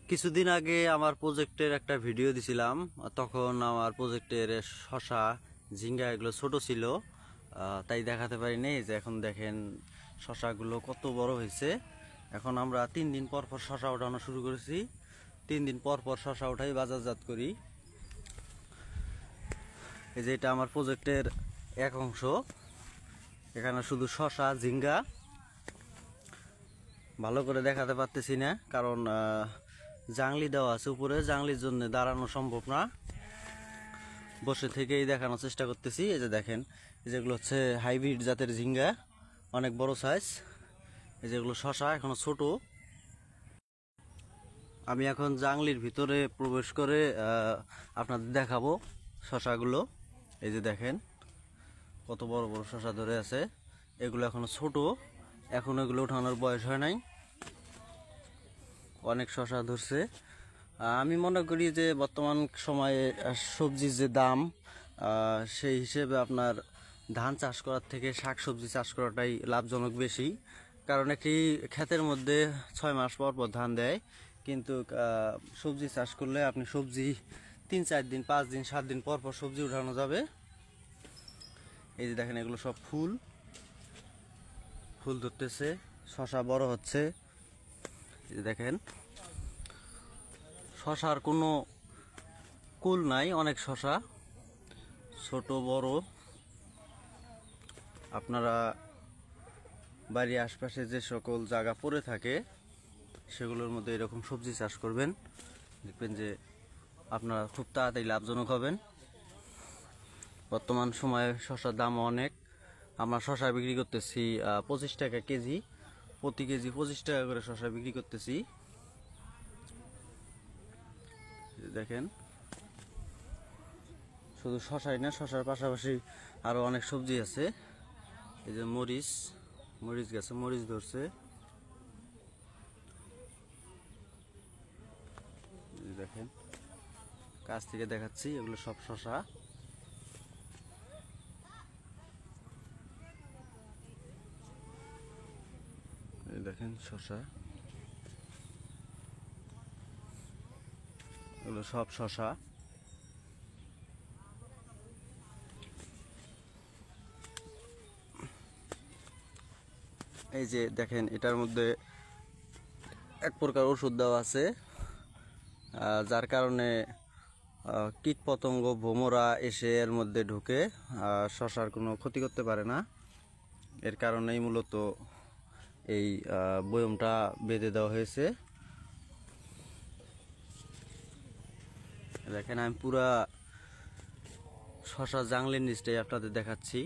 কিছুদিন আগে আমার প্রজেক্টের একটা ভিডিও দিছিলাম। তখন আমার প্রজেক্টের শশা ঝিঙ্গা এগুলো ছোট ছিল, তাই দেখাতে পারিনি। এই যে এখন দেখেন শশাগুলো কত বড় হয়েছে। এখন আমরা 3 দিন পর পর শশা ওঠানো শুরু করেছি। 3 দিন পর পর শশা ওঠাই বাজারজাত করি। এই যে এটা আমার প্রজেক্টের এক অংশ। এখানে শুধু শশা ঝিঙ্গা, ভালো করে দেখাতে পারতেছি না কারণ জাংলি দেওয়া আছে উপরে, জাংলির জন্য দাঁড়ানো সম্ভব না। বসে থেকেই দেখানোর চেষ্টা করতেছি। এই যে দেখেন, যেগুলো হচ্ছে হাইব্রিড জাতের ঝিঙ্গা, অনেক বড় সাইজ। এই যেগুলো শশা এখনো ছোট। আমি এখন জাংলির ভিতরে প্রবেশ করে আপনাদের দেখাবো শশাগুলো। এই যে দেখেন কত বড় বড় শশা ধরে আছে। এগুলো এখনো ছোট, এখন এগুলো ওঠানোর বয়স হয় নাই। অনেক শশা ধরছে। আমি মনে করি যে বর্তমান সময়ে সবজির যে দাম, সেই হিসেবে আপনার ধান চাষ করার থেকে শাক সবজি চাষ করাটাই লাভজনক বেশি। কারণ একটি ক্ষেতের মধ্যে 6 মাস পর পর ধান দেয়, কিন্তু সবজি চাষ করলে আপনি সবজি 3-4 দিন 5 দিন 7 দিন পর পর সবজি উঠানো যাবে। এই যে দেখেন এগুলো সব ফুল ফুল ধরতেছে, শশা বড় হচ্ছে। এই যে দেখেন শশার কোনো কুল নাই, অনেক শশা ছোট বড়। আপনারা বাড়ির আশপাশে যে সকল জায়গা পড়ে থাকে সেগুলোর মধ্যে এরকম সবজি চাষ করবেন, দেখবেন যে আপনারা খুব তাড়াতাড়ি লাভজনক হবেন। বর্তমান সময়ে শশার দাম অনেক। আমরা শশা বিক্রি করতেছি 25 টাকা কেজি, প্রতি কেজি 25 টাকা করে শশা বিক্রি করতেছি। দেখেন শুধু শশাই না, শশার পাশাপাশি আরো অনেক সবজি আছে। এই যে মরিচ, মরিচ গাছে মরিচ ধরছে। দেখেন কাছ থেকে দেখাচ্ছি, এগুলো সব শশা। দেখেন শশা, এগুলো সব শশা। এই যে দেখেন এটার মধ্যে এক প্রকার ওষুধ দেওয়া আছে, যার কারণে কীট পতঙ্গ ভোমরা এসে এর মধ্যে ঢুকে শশার কোনো ক্ষতি করতে পারে না। এর কারণেই মূলত এই বয়মটা বেঁধে দেওয়া হয়েছে। দেখেন আমি পুরা শশা জাংলির নিচটাই আপনাদের দেখাচ্ছি।